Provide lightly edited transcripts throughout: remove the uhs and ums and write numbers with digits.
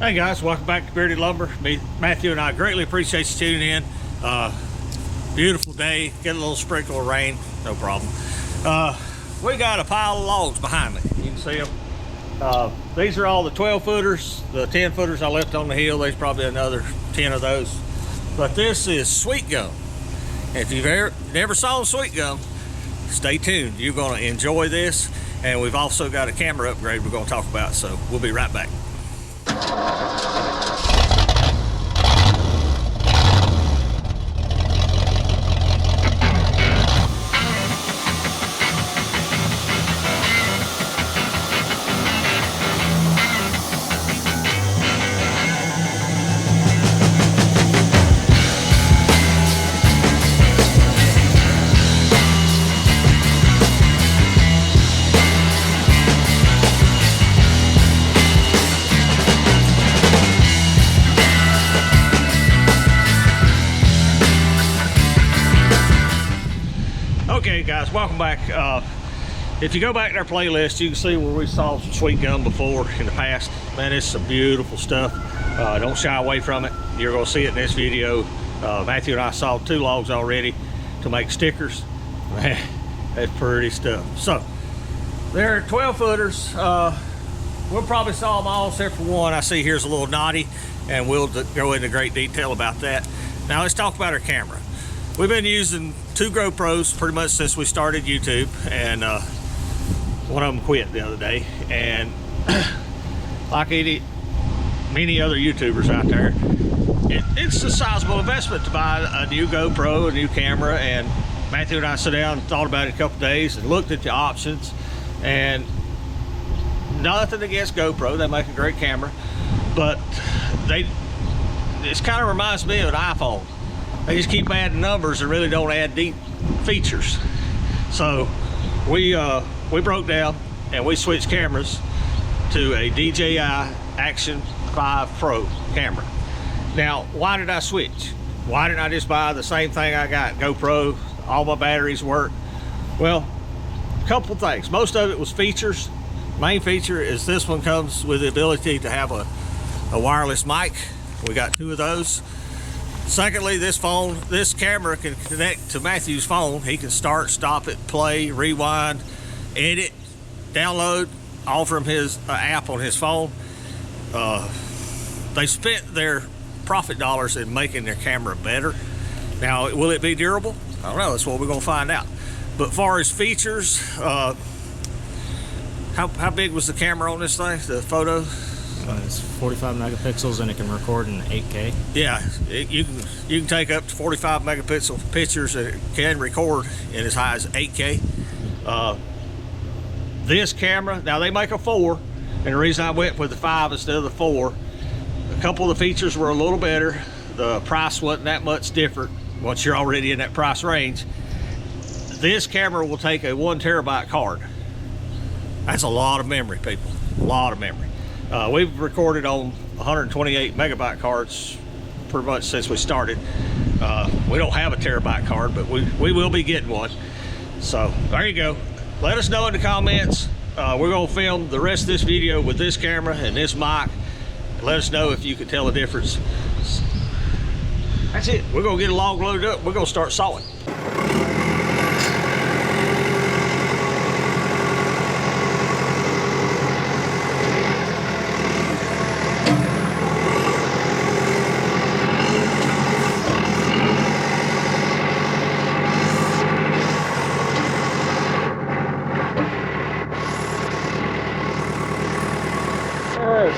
Hey guys, welcome back to Bearded Lumber. Me, Matthew, and I greatly appreciate you tuning in. Beautiful day, get a little sprinkle of rain, no problem. We got a pile of logs behind me. You can see them. These are all the 12 footers, the 10 footers I left on the hill. There's probably another 10 of those. But this is Sweetgum. If you've never saw Sweetgum, stay tuned. You're going to enjoy this. And we've also got a camera upgrade we're going to talk about, so we'll be right back. Okay guys, welcome back. If you go back in our playlist, you can see where we saw some Sweetgum before in the past. Man, it's some beautiful stuff. Don't shy away from it. You're going to see it in this video. Matthew and I sawed 2 logs already to make stickers. Man, that's pretty stuff. So they're 12 footers. We'll probably saw them all except for one I see here's a little knotty, and we'll go into great detail about that. Now let's talk about our camera. We've been using 2 GoPros pretty much since we started YouTube, and one of them quit the other day. And like many other YouTubers out there, it's a sizable investment to buy a new GoPro, a new camera. And Matthew and I sat down and thought about it a couple days and looked at the options. And nothing against GoPro, they make a great camera, but it kind of reminds me of an iPhone. They just keep adding numbers and really don't add deep features. So we broke down and we switched cameras to a DJI Action 5 Pro camera. Now, why did I switch? Why didn't I just buy the same thing I got? GoPro, all my batteries work. Well, a couple things. Most of it was features. Main feature is this one comes with the ability to have a wireless mic. We got 2 of those. Secondly, this camera can connect to Matthew's phone. He can start, stop it, play, rewind, edit, download, all from his app on his phone. They spent their profit dollars in making their camera better. Now, will it be durable? I don't know. That's what we're going to find out. But as far as features, how big was the camera on this thing, the photo? It's 45 megapixels and it can record in 8K. Yeah, you can take up to 45 megapixel pictures, and it can record in as high as 8K. This camera, now they make a 4, and the reason I went with the 5 instead of the 4, a couple of the features were a little better. The price wasn't that much different once you're already in that price range. This camera will take a 1 terabyte card. That's a lot of memory, people, a lot of memory. We've recorded on 128 megabyte cards pretty much since we started. We don't have a terabyte card, but we will be getting one. So there you go. Let us know in the comments. We're going to film the rest of this video with this camera and this mic. Let us know if you can tell the difference. That's it. We're going to get a log loaded up. We're going to start sawing.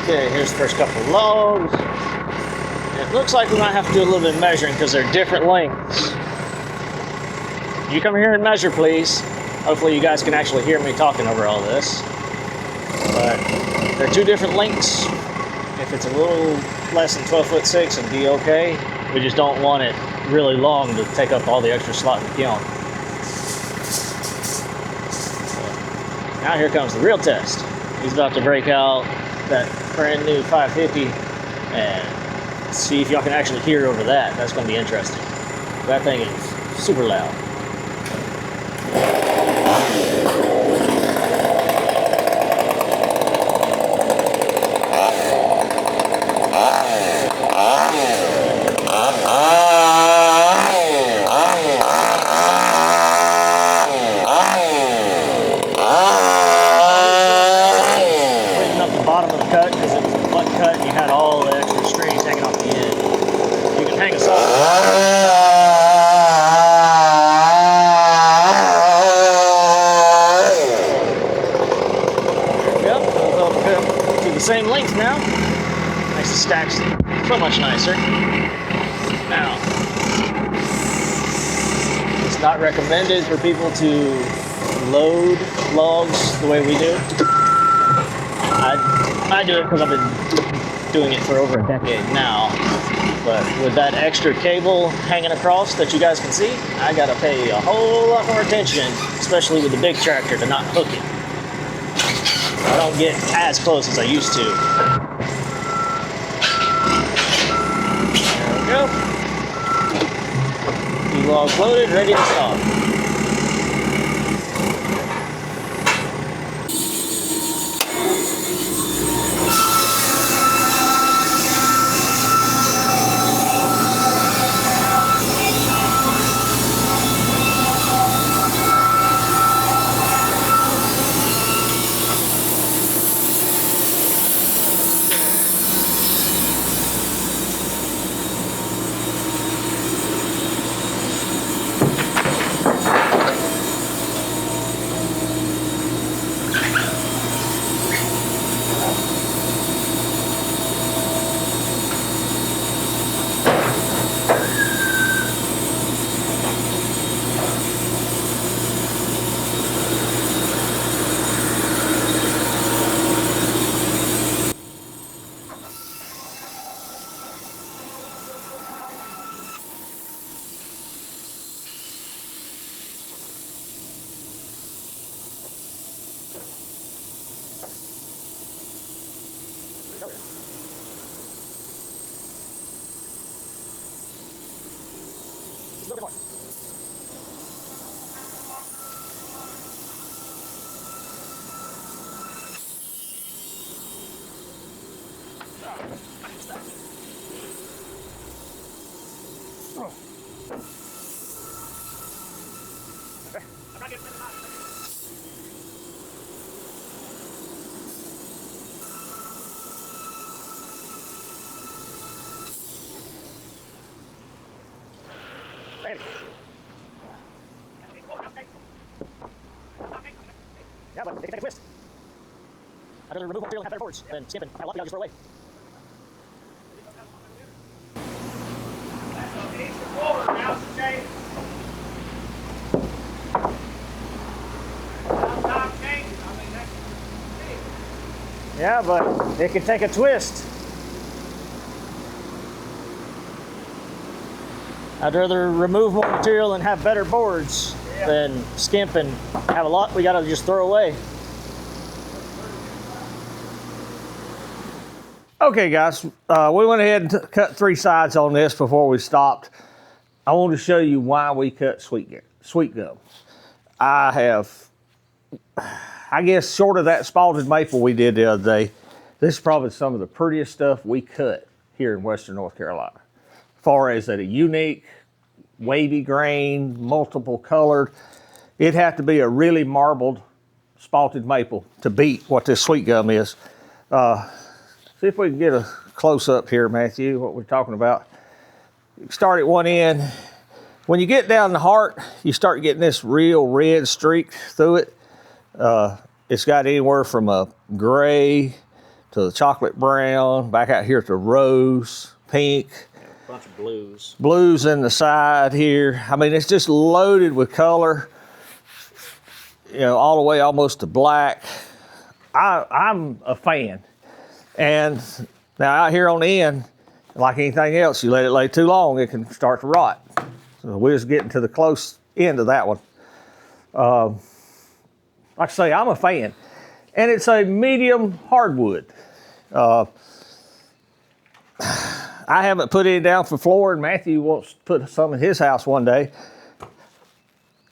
Okay, here's the first couple of logs. It looks like we might have to do a little bit of measuring because they're different lengths. You come here and measure, please. Hopefully you guys can actually hear me talking over all this. But they're 2 different lengths. If it's a little less than 12'6", it'd be okay. We just don't want it really long to take up all the extra slot in the kiln. So, now here comes the real test. He's about to break out that brand new 550 and see if y'all can actually hear over that. That's going to be interesting. That thing is super loud. cut and you had all the extra strings hanging off the end. You can hang a saw. Same length now. Nice and stacks, so much nicer. Now, it's not recommended for people to load logs the way we do. I do it because I've been doing it for over a decade now. But with that extra cable hanging across that you guys can see, I gotta pay a whole lot more attention, especially with the big tractor, to not hook it. I don't get as close as I used to. There we go. 2 logs loaded, ready to saw. Yeah, but they can take a twist. I'd rather remove material and have better boards than skimping. I have a lot of just throw away. Yeah, but it can take a twist. I'd rather remove more material and have better boards than skimp and have a lot we gotta just throw away. Okay guys, we went ahead and cut 3 sides on this before we stopped. I want to show you why we cut Sweetgum. I guess short of that spalted maple we did the other day, this is probably some of the prettiest stuff we cut here in Western North Carolina. As far as a unique, wavy grain, multiple colored, it'd have to be a really marbled spalted maple to beat what this Sweetgum is. See if we can get a close up here, Matthew, what we're talking about. Start at one end. When you get down the heart, you start getting this real red streak through it. It's got anywhere from a gray to the chocolate brown, back out here to rose, pink. A bunch of blues. Blues in the side here. I mean, it's just loaded with color, you know, all the way almost to black. I'm a fan. And now out here on the end, like anything else, you let it lay too long, it can start to rot. So we're just getting to the close end of that one. Like I say, I'm a fan. And it's a medium hardwood. I haven't put any down for floor, and Matthew wants to put some in his house one day.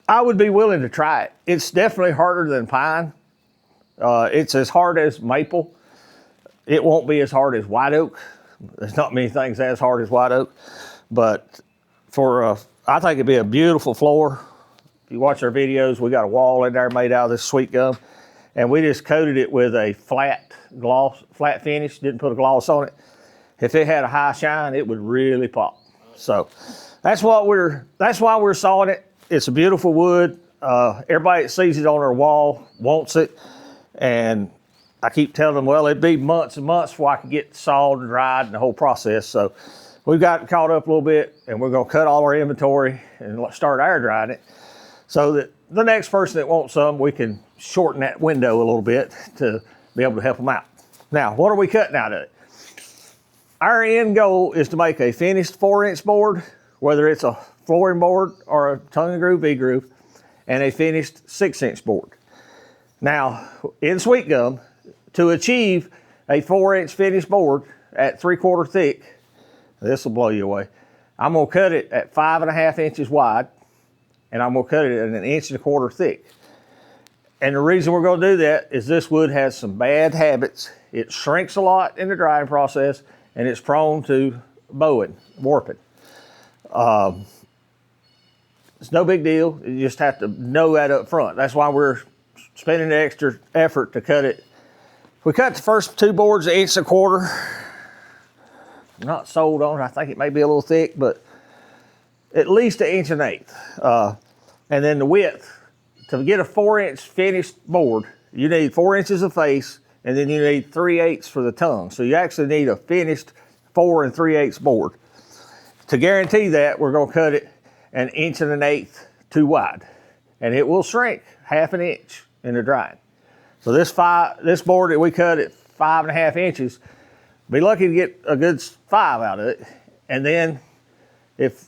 I would be willing to try it. It's definitely harder than pine. It's as hard as maple. It won't be as hard as white oak. There's not many things as hard as white oak, but I think it'd be a beautiful floor. If you watch our videos, we got a wall in there made out of this Sweetgum, and we just coated it with a flat finish, didn't put a gloss on it. If it had a high shine, it would really pop. So that's why we're sawing it. It's a beautiful wood. Everybody that sees it on their wall wants it. And I keep telling them, well, it'd be months and months before I could get sawed and dried and the whole process. So we've got caught up a little bit, and we're gonna cut all our inventory and start air drying it so that the next person that wants some, we can shorten that window a little bit to be able to help them out. Now, what are we cutting out of it? Our end goal is to make a finished 4-inch board, whether it's a flooring board or a tongue and groove V-groove, and a finished 6-inch board. Now, in Sweetgum, to achieve a 4-inch finished board at 3/4 thick, this will blow you away. I'm gonna cut it at 5.5 inches wide, and I'm gonna cut it at 1.25 inches thick. And the reason we're gonna do that is this wood has some bad habits. It shrinks a lot in the drying process, and it's prone to bowing, warping. It's no big deal. You just have to know that up front. That's why we're spending the extra effort to cut it. We cut the first 2 boards 1.25 inches. I'm not sold on it. I think it may be a little thick, but at least 1.1 inches. And then the width, to get a 4-inch finished board, you need 4 inches of face, and then you need 3/8 for the tongue. So you actually need a finished 4 3/8 board. To guarantee that, we're gonna cut it 1.1 inches too wide, and it will shrink 1/2 inch in the drying. So this board that we cut at 5.5 inches, be lucky to get a good 5 out of it. And then if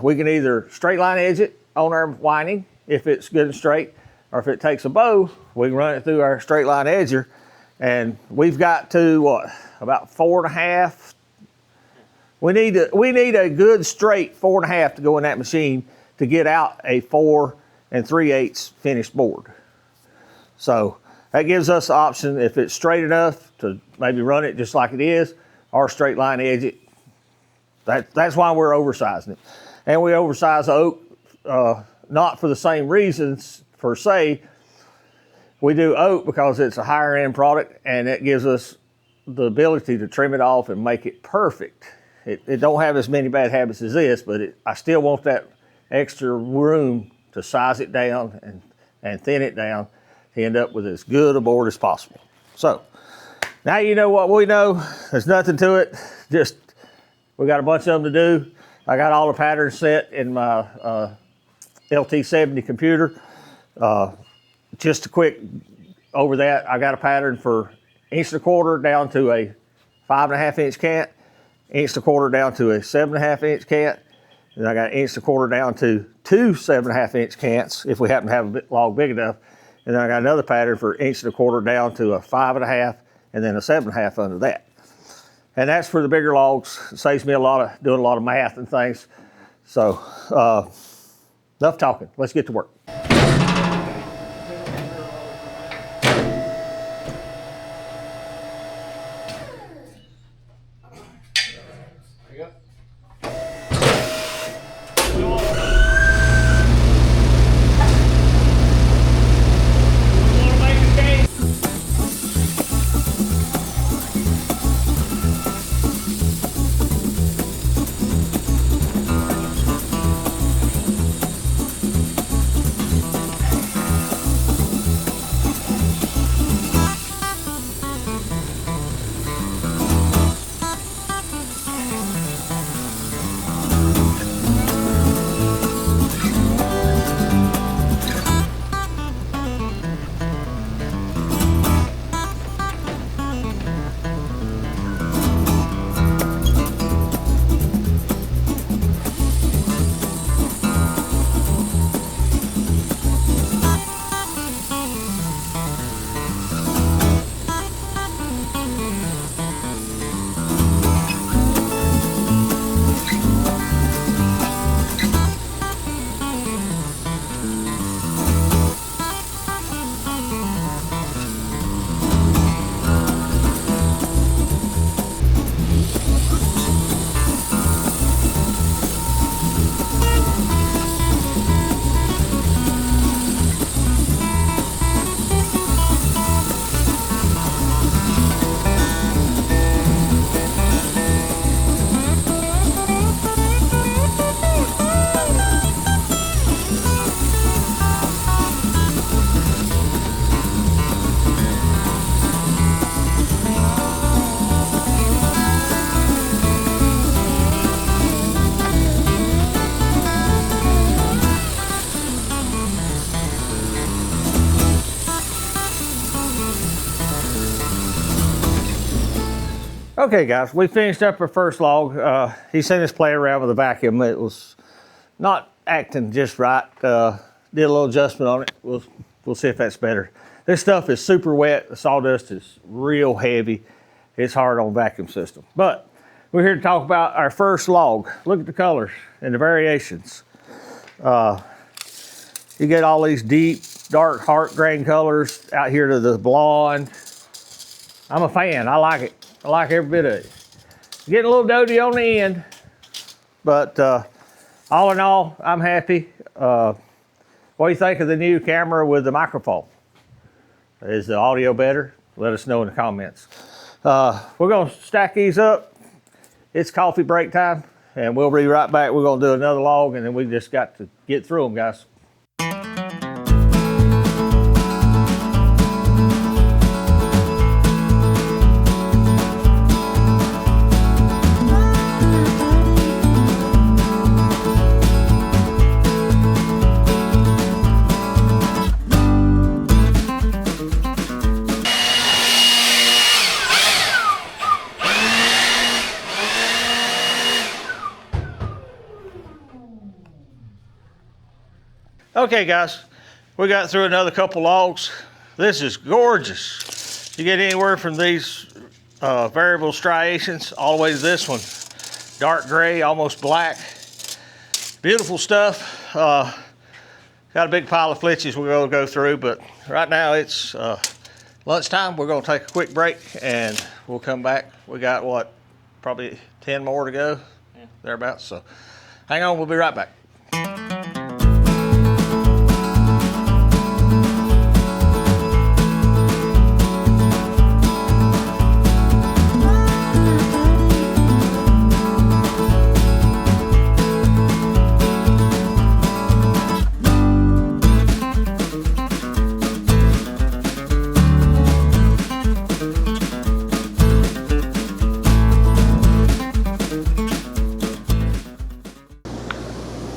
we can either straight line edge it on our winding, if it's good and straight, or if it takes a bow, we can run it through our straight line edger. And we've got to, about 4.5. We need a good straight 4.5 to go in that machine to get out a 4 3/8 finished board. So that gives us the option, if it's straight enough, to maybe run it just like it is, or straight line edge it. That's why we're oversizing it. And we oversize the oak, not for the same reasons per se. We do oak because it's a higher end product, and it gives us the ability to trim it off and make it perfect. It don't have as many bad habits as this, but I still want that extra room to size it down and thin it down to end up with as good a board as possible. So now you know what we know. There's nothing to it. Just, we got a bunch of them to do. I got all the patterns set in my LT70 computer. Just a quick over that, I got a pattern for 1.25 inches down to a 5.5 inch cant, 1.25 inches down to a 7.5 inch cant, and I got 1.25 inches down to 2 7.5 inch cants if we happen to have a log big enough. And then I got another pattern for 1.25 inches down to a 5.5, and then a 7.5 under that. And that's for the bigger logs. It saves me doing a lot of math and things. So enough talking. Let's get to work. Okay, guys, we finished up our first log. He seen us play around with the vacuum. It was not acting just right. Did a little adjustment on it. We'll see if that's better. This stuff is super wet. The sawdust is real heavy. It's hard on vacuum system. But we're here to talk about our first log. Look at the colors and the variations. You get all these deep, dark, heart grain colors out here to the blonde. I'm a fan. I like it. I like every bit of it. Getting a little doty on the end, but all in all, I'm happy. What do you think of the new camera with the microphone? Is the audio better? Let us know in the comments. We're gonna stack these up. It's coffee break time, and we'll be right back. We're gonna do another log, and then we just got to get through them, guys. Okay, guys, we got through another couple logs. This is gorgeous. You get anywhere from these variable striations all the way to this one. Dark gray, almost black. Beautiful stuff. Got a big pile of flitches we're gonna go through, but right now it's lunchtime. We're gonna take a quick break and we'll come back. We got what, probably 10 more to go, thereabouts. So hang on, we'll be right back.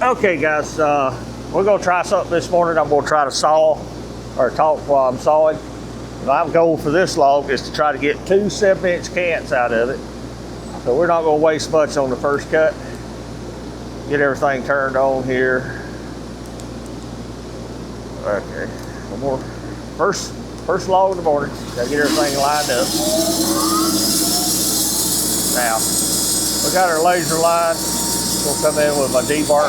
Okay, guys, we're gonna try something this morning. I'm gonna try to saw or talk while I'm sawing. My goal for this log is to try to get 2 7-inch cants out of it. So we're not gonna waste much on the first cut. Get everything turned on here. Okay, one more. First log in the morning. Gotta get everything lined up. Now, we got our laser line. We'll come in with my debarker,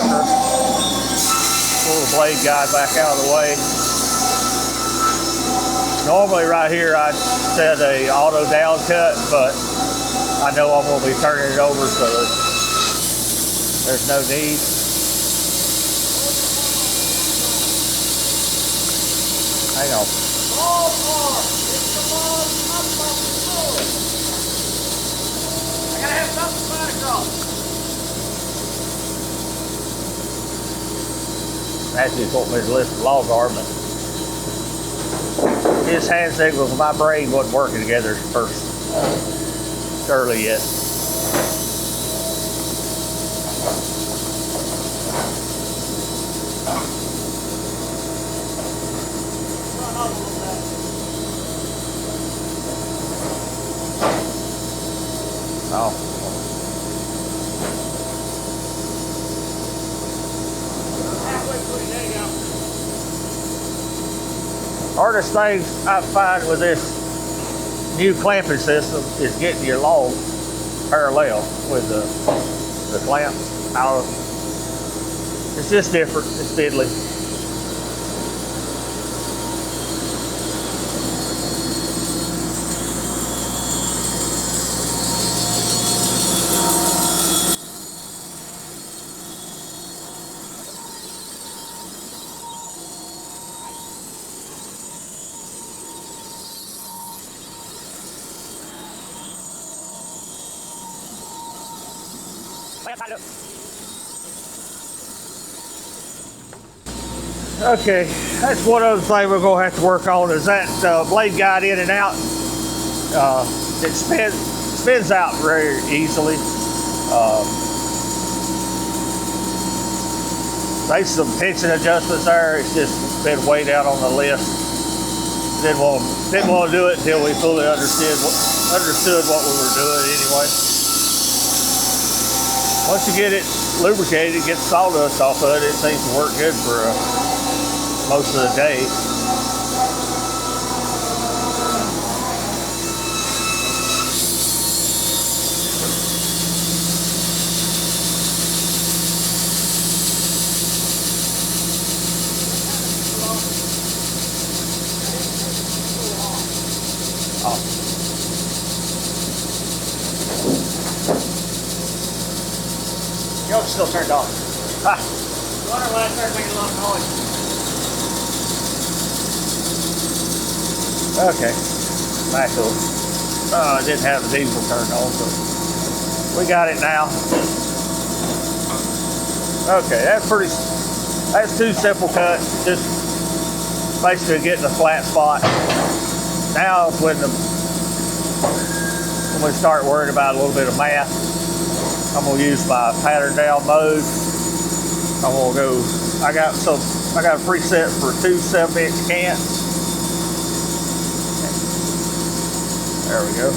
pull the blade guide back out of the way. Normally right here I'd set a auto down cut, but I know I'm gonna be turning it over, so there's no need. Hang on. I gotta have something to find across. Actually, it's what me to list the log are, but his hand signals and my brain wasn't working together first. Early yet. Oh. Hardest things I find with this new clamping system is getting your log parallel with the clamp out of. It's just different. It's fiddly. Okay, that's one other thing we're going to have to work on is that blade guide in and out. It spins out very easily. There's some tension adjustments there. It's just been way down on the list. Didn't want to do it until we fully understood what we were doing anyway. Once you get it lubricated, get the sawdust off of it, it seems to work good for most of the day. Yoke's still turned on. Ha! Wonder why it started making a lot of noise. Okay, back over. Oh, I didn't have the diesel turned on, so we got it now. Okay, that's two simple cuts, just basically getting a flat spot. Now when we start worrying about a little bit of math, I'm gonna use my pattern down mode. I'm gonna go, I got a preset for 2 7-inch cants. There we go.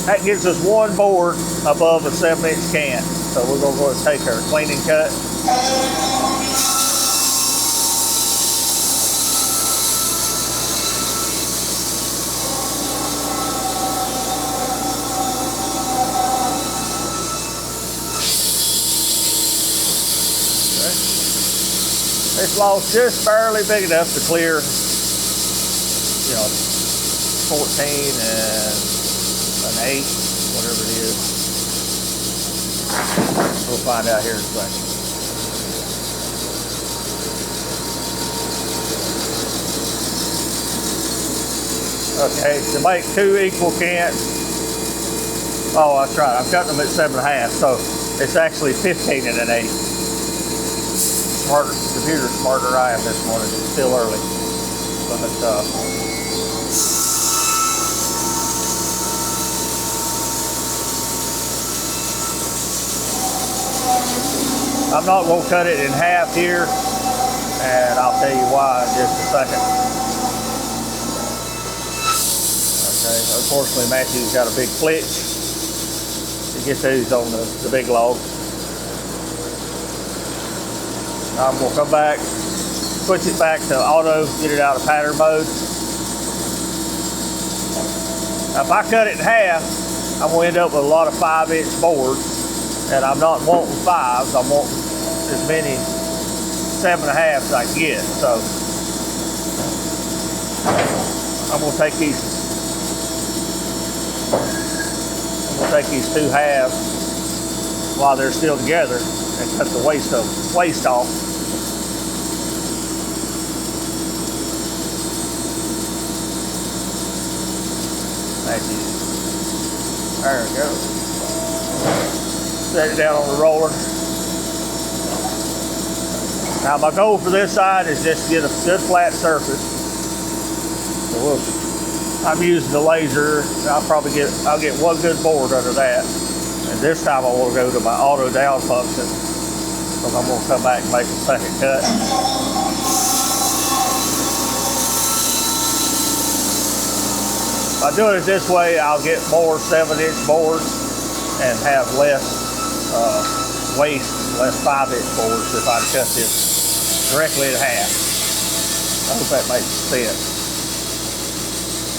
That gives us one board above a 7-inch cant. So we're gonna go and take our cleaning cut. This log's just barely big enough to clear, 14 and an 8, whatever it is. We'll find out here in a second. Okay, to make 2 equal cants, oh, that's right, I'm cutting them at 7.5, so it's actually 15 and an 8. Smarter, computer smarter I am this morning. It's still early, but I'm not going to cut it in half here, and I'll tell you why in just a second. Okay, unfortunately Matthew's got a big flitch to get these on the big log. I'm going to come back, switch it back to auto, get it out of pattern mode. Now, if I cut it in half, I'm going to end up with a lot of 5-inch boards, and I'm not wanting 5s, I'm wanting as many 7.5s as I can get. So I'm going to take these 2 halves while they're still together and cut the waist off. Thank you. There we go. Set it down on the roller. Now my goal for this side is just to get a good flat surface. So I'm using the laser. I'll get one good board under that. And this time I will go to my auto down function, because I'm going to come back and make a second cut. By doing it this way, I'll get more 7-inch boards and have less waste, less 5-inch boards if I cut this directly in half. I hope that makes sense.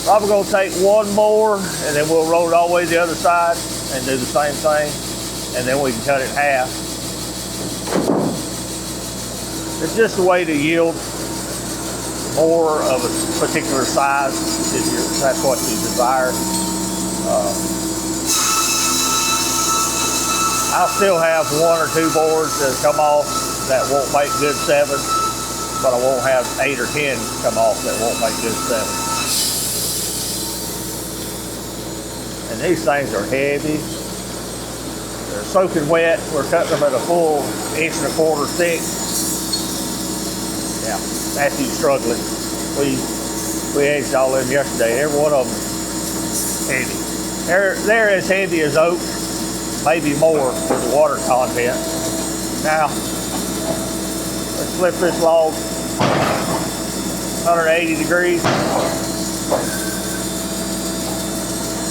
Probably going to take one more, and then we'll roll it all the way to the other side and do the same thing, and then we can cut it in half. It's just a way to yield more of a particular size if that's what you desire. I'll still have 1 or 2 boards that come off that won't make good 7s, but I won't have 8 or 10 come off that won't make good 7s. And these things are heavy. They're soaking wet. We're cutting them at a full 1.25 inch thick. Yeah, Matthew's struggling. We aged all of them yesterday. Every one of them heavy. They're as heavy as oak, maybe more for the water content. Now, let's flip this log. 180 degrees.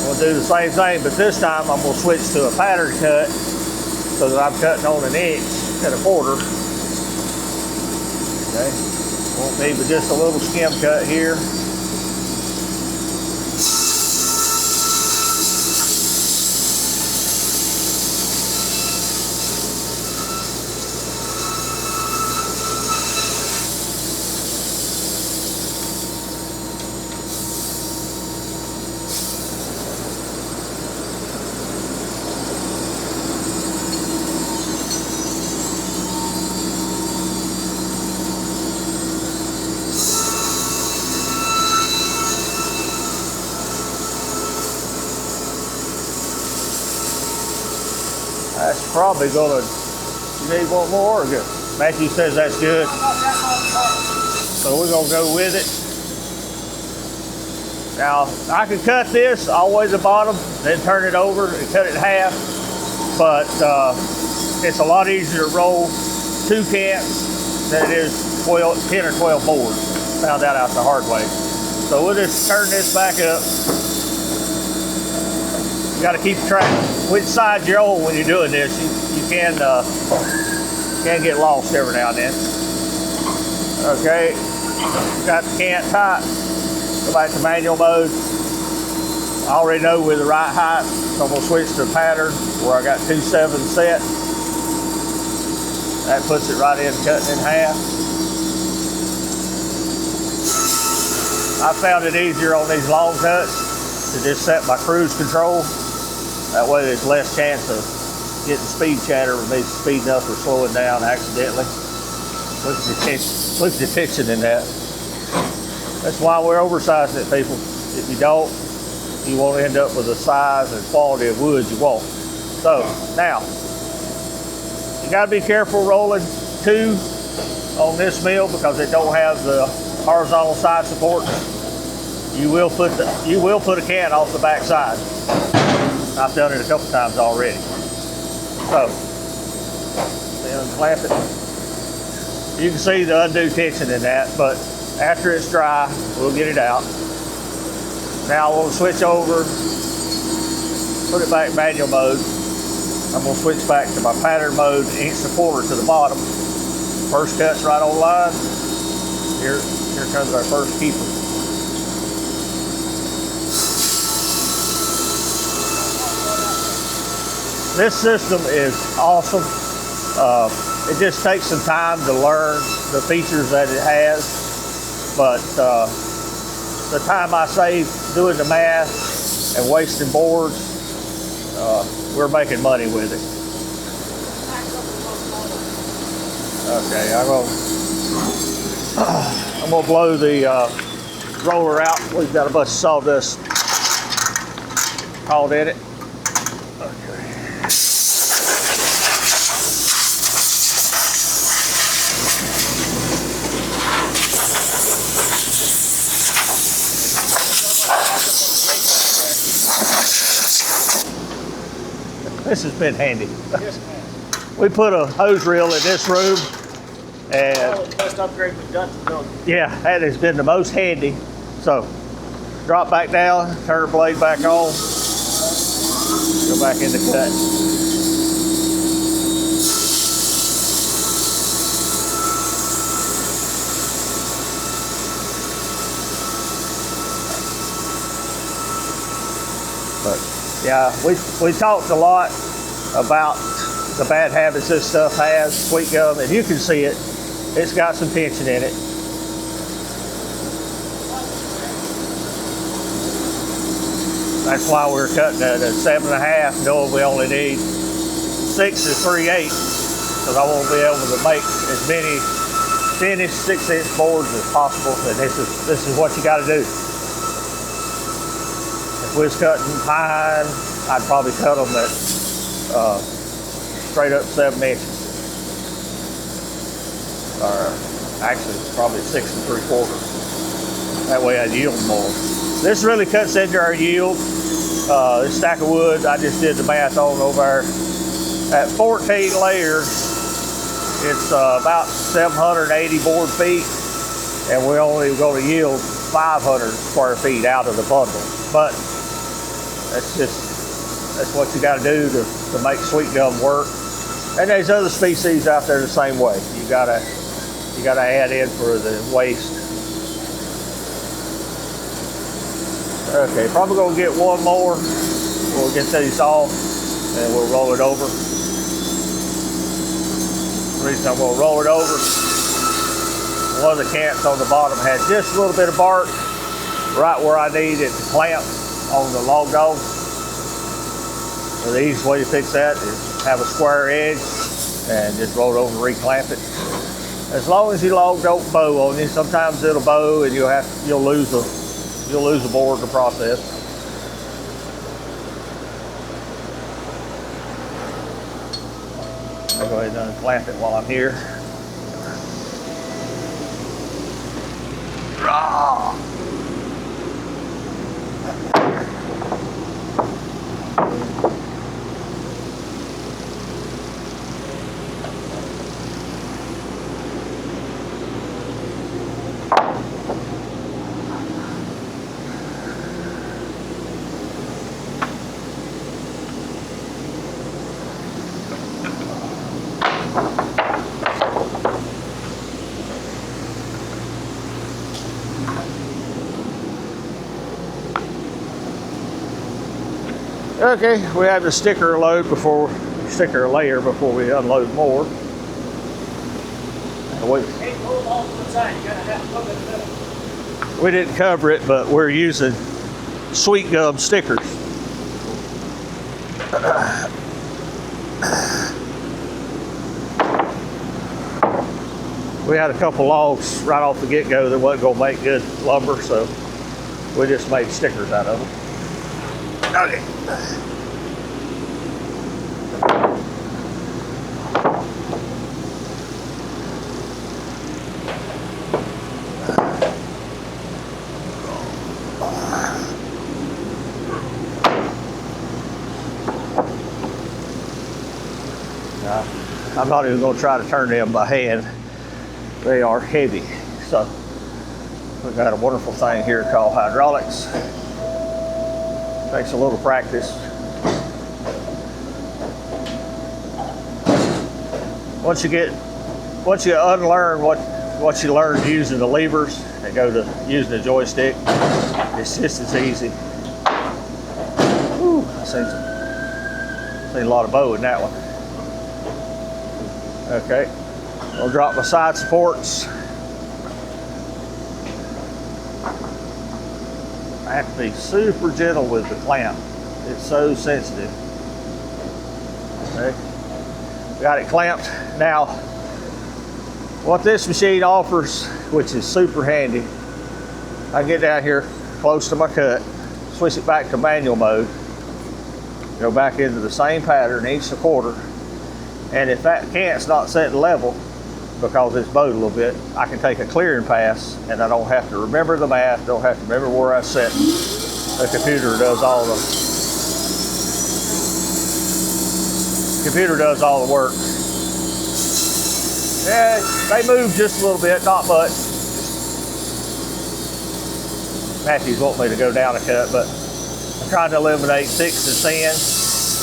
We'll do the same thing, but this time I'm gonna switch to a pattern cut so that I'm cutting on 1 1/4 inch. Okay, won't need but just a little skim cut here. That's probably gonna, you need one more or good? Matthew says that's good. So we're gonna go with it. Now, I could cut this all the way to the bottom, then turn it over and cut it in half, but it's a lot easier to roll 2 cants than it is 10 or 12 boards. Found that out the hard way. So we'll just turn this back up. You got to keep track which side you're on when you're doing this. You can get lost every now and then. Okay, got the cant tight. Go back to manual mode. I already know we're the right height, so I'm gonna switch to pattern where I got 2/7 set. That puts it right in cutting in half. I found it easier on these long cuts to just set my cruise control. That way there's less chance of getting speed chatter with me speeding up or slowing down accidentally. Look at the tension in that. That's why we're oversizing it, people. If you don't, you won't end up with the size and quality of wood you want. So now, you gotta be careful rolling 2 on this mill because it don't have the horizontal side support. You will put a can off the back side. I've done it a couple times already. So, then clamp it. You can see the undue tension in that, but after it's dry, we'll get it out. Now we'll switch over, put it back manual mode. I'm gonna switch back to my pattern mode, 1/4 inch to the bottom. First cut's right on line. Here comes our first keeper. This system is awesome. It just takes some time to learn the features that it has, but the time I save doing the math and wasting boards, we're making money with it. Okay, I'm gonna blow the roller out. We've got a bunch of sawdust caught in it. This has been handy. We put a hose reel in this room, and the best upgrade we've done to the building. yeah, that has been the most handy. So, drop back down, turn the blade back on, go back in the cut. But yeah, we talked a lot about the bad habits this stuff has, Sweetgum, and you can see it. It's got some tension in it. That's why we're cutting it at 7.5, knowing we only need 6 to 3/8, because I won't be able to make as many finished 6-inch boards as possible. And this is what you got to do. If we was cutting pine, I'd probably cut them at straight up 7 inches. Or actually, it's probably 6 3/4. That way I'd yield more. This really cuts into our yield. This stack of wood, I just did the math on over at 14 layers. It's about 780 board feet. and we're only going to yield 500 square feet out of the bundle. But that's what you got to do to make sweet gum work. And there's other species out there the same way. You gotta add in for the waste. Okay, probably gonna get one more. We'll get these off and we'll roll it over. The reason I'm gonna roll it over, one of the cants on the bottom had just a little bit of bark right where I need it to clamp on the log dog. So the easiest way to fix that is have a square edge and just roll it over and reclamp it. As long as your log don't bow on you, sometimes it'll bow and you'll lose a board in the process. I'll go ahead and unclamp it while I'm here. Rah! Okay, we have the sticker layer before we unload more. We didn't cover it, but we're using Sweetgum stickers. We had a couple logs right off the get-go that wasn't gonna make good lumber, so we just made stickers out of them. Okay. I'm not even going to try to turn them by hand. They are heavy. So we've got a wonderful thing here called hydraulics. Takes a little practice. Once you unlearn what you learned using the levers and go to using the joystick, it's just as easy. Whew, I seen a lot of bow in that one. Okay, I'll drop my side supports. I have to be super gentle with the clamp. It's so sensitive. Okay, got it clamped. Now, what this machine offers, which is super handy, I get down here close to my cut, switch it back to manual mode, go back into the same pattern, each a quarter, and if that cant's not set level, because it's bowed a little bit, I can take a clearing pass and I don't have to remember the math, don't have to remember where I set. The computer does all the work. Yeah, they move just a little bit, not much. Matthew's wanting me to go down a cut, but I'm trying to eliminate 6 and 10.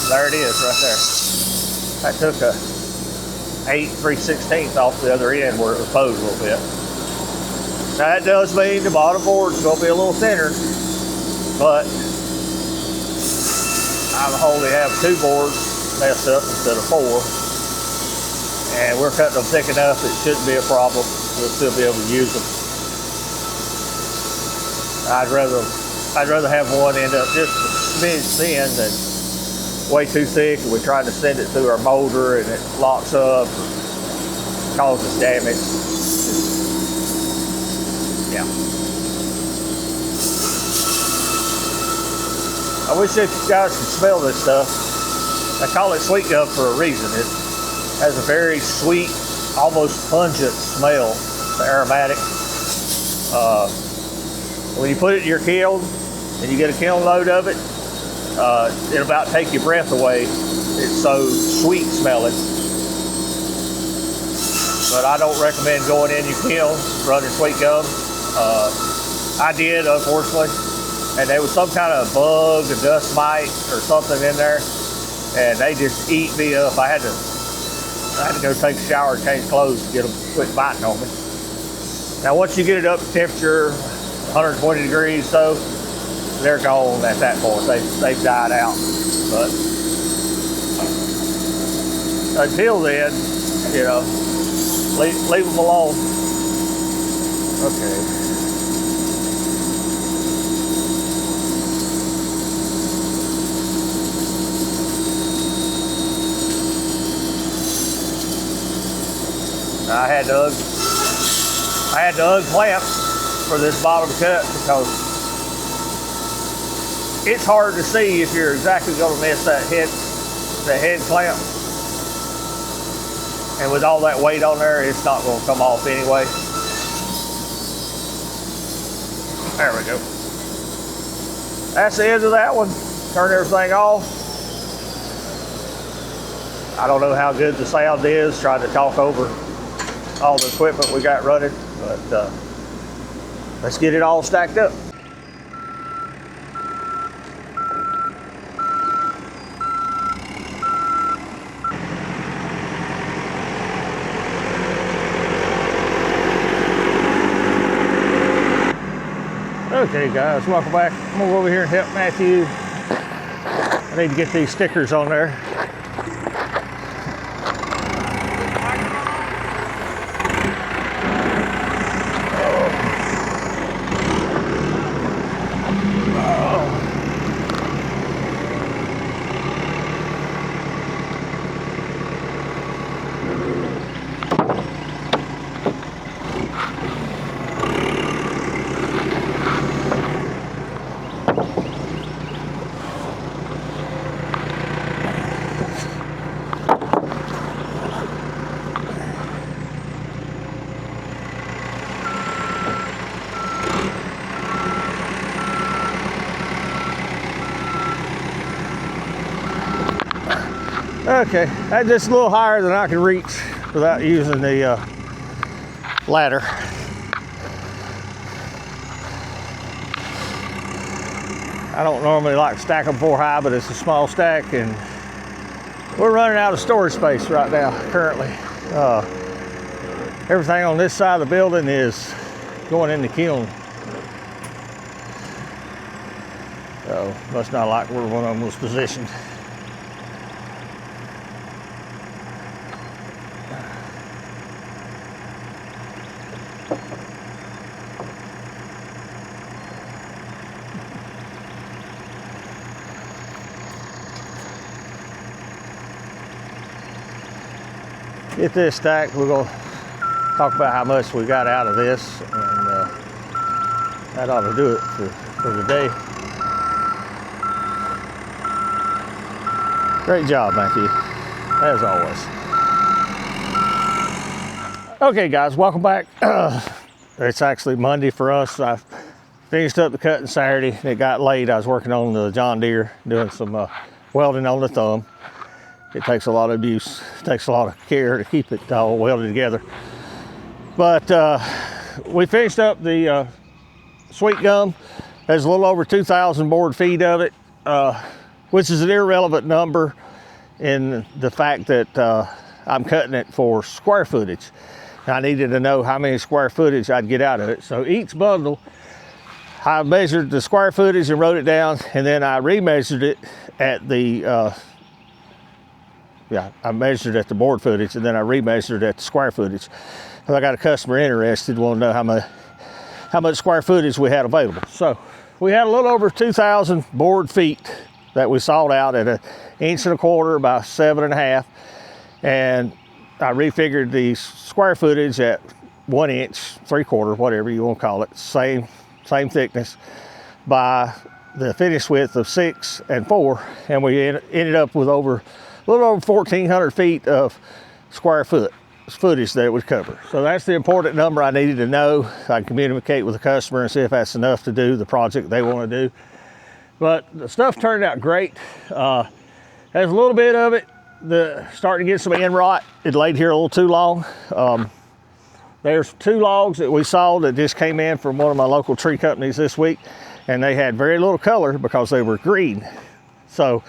There it is right there. That took a 8 3/16 off the other end where it was bowed a little bit. Now that does mean the bottom board's gonna be a little thinner, but I only have 2 boards messed up instead of 4. And we're cutting them thick enough, it shouldn't be a problem. We'll still be able to use them. I'd rather have one end up just a smidge thin than way too thick, and we try to send it through our molder and it locks up, causes damage. Yeah. I wish that you guys could smell this stuff. I call it Sweetgum for a reason. It has a very sweet, almost pungent smell. It's aromatic. When you put it in your kiln and you get a kiln load of it, it'll about take your breath away. It's so sweet smelling. but I don't recommend going in your kiln running sweet gum. I did, unfortunately, and there was some kind of bug, a dust mite, or something in there, and they just eat me up. I had to go take a shower and change clothes to get them to quit biting on me. Now, once you get it up to temperature, 120 degrees, so they're gone at that point. They've died out. But until then, you know, leave them alone. Okay. I had to unclamp for this bottom cut because it's hard to see if you're exactly going to miss that head clamp. And with all that weight on there, it's not going to come off anyway. There we go. That's the end of that one. Turn everything off. I don't know how good the sound is trying to talk over all the equipment we got running, but let's get it all stacked up. Okay guys, welcome back. I'm gonna go over here and help Matthew. I need to get these stickers on there. Okay, that's just a little higher than I can reach without using the ladder. I don't normally like to stack them 4 high, but it's a small stack, and we're running out of storage space right now, currently. Everything on this side of the building is going in the kiln. So, must not like where one of them was positioned. Get this stacked. We're going to talk about how much we got out of this, and that ought to do it for the day. Great job, Matthew, as always. Okay guys, welcome back. It's actually Monday for us. I finished up the cutting Saturday. It got late. I was working on the John Deere, doing some welding on the thumb. It takes a lot of abuse, takes a lot of care to keep it all welded together. But we finished up the Sweetgum. There's a little over 2,000 board feet of it, which is an irrelevant number in the fact that I'm cutting it for square footage. I needed to know how many square footage I'd get out of it. So each bundle, I measured the square footage and wrote it down, and then I remeasured it at the I measured at the board footage, and then I remeasured at the square footage. I got a customer interested, wanted to know how much square footage we had available. So we had a little over 2,000 board feet that we sawed out at 1.25 inches by 7.5, and I refigured the square footage at 1 inch, 3/4, whatever you want to call it, same thickness, by the finish width of 6 and 4, and we ended up with a little over 1,400 feet of square footage that it would cover. So that's the important number I needed to know. I can communicate with the customer and see if that's enough to do the project they want to do. But the stuff turned out great. There's a little bit of it starting to get some end rot. It laid here a little too long. There's 2 logs that we saw that just came in from one of my local tree companies this week, and they had very little color because they were green. So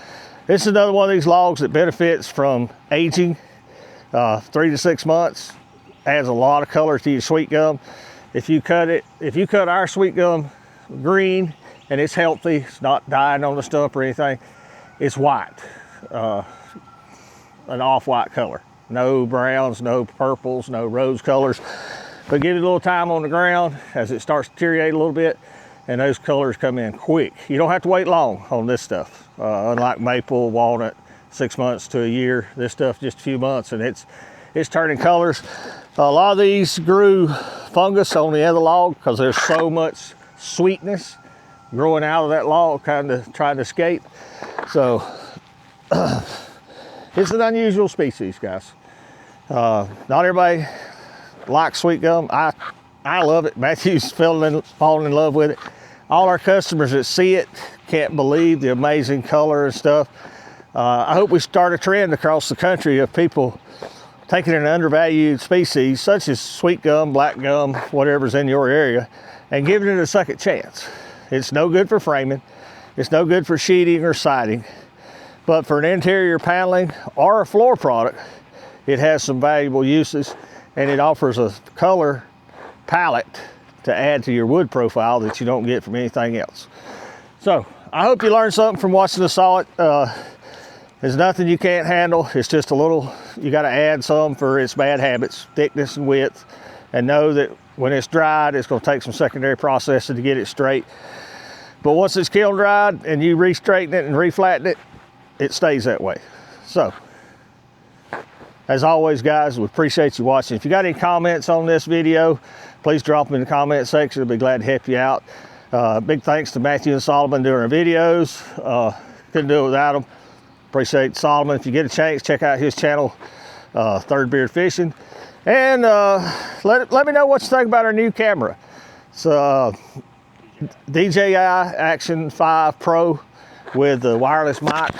this is another one of these logs that benefits from aging. 3 to 6 months, adds a lot of color to your sweet gum. If you cut our sweet gum green and it's healthy, it's not dying on the stump or anything, it's white, an off-white color. No browns, no purples, no rose colors. But give it a little time on the ground as it starts to deteriorate a little bit, and those colors come in quick. You don't have to wait long on this stuff. Unlike maple, walnut, 6 months to a year, this stuff just a few months and it's turning colors. A lot of these grew fungus on the end of the log because there's so much sweetness growing out of that log, kind of trying to escape. So it's an unusual species, guys. Not everybody likes sweet gum. I love it. Matthew's falling in love with it. All our customers that see it can't believe the amazing color and stuff. I hope we start a trend across the country of people taking an undervalued species such as sweet gum, black gum, whatever's in your area, and giving it a second chance. It's no good for framing. It's no good for sheeting or siding. But for an interior paneling or a floor product, it has some valuable uses, and it offers a color palette to add to your wood profile that you don't get from anything else. So I hope you learned something from watching us saw it. There's nothing you can't handle. It's just a little, you got to add some for its bad habits, thickness and width, and know that when it's dried, it's going to take some secondary processing to get it straight. But once it's kiln dried and you re-straighten it and re-flatten it, it stays that way. So, as always, guys, we appreciate you watching. If you got any comments on this video, please drop them in the comment section. I'll be glad to help you out. Big thanks to Matthew and Solomon doing our videos. Couldn't do it without them. Appreciate Solomon. If you get a chance, check out his channel, Third Beard Fishing. And let me know what you think about our new camera. It's DJI Action 5 Pro with the wireless mic.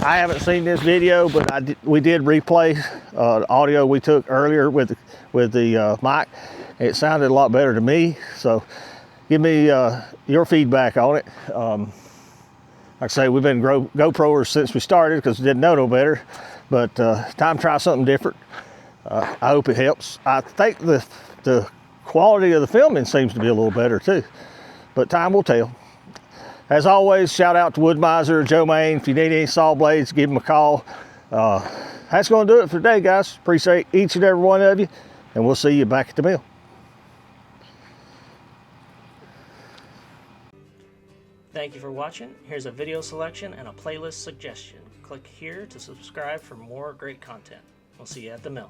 I haven't seen this video, but we did replay audio we took earlier with the mic. It sounded a lot better to me, so give me your feedback on it. Like I say, we've been GoProers since we started because we didn't know no better, but time to try something different. I hope it helps. I think the quality of the filming seems to be a little better too, but time will tell. As always, shout out to Wood Miser, Joe Main. If you need any saw blades, give him a call. That's going to do it for today, guys. Appreciate each and every one of you, and we'll see you back at the mill. Thank you for watching. Here's a video selection and a playlist suggestion. Click here to subscribe for more great content. We'll see you at the mill.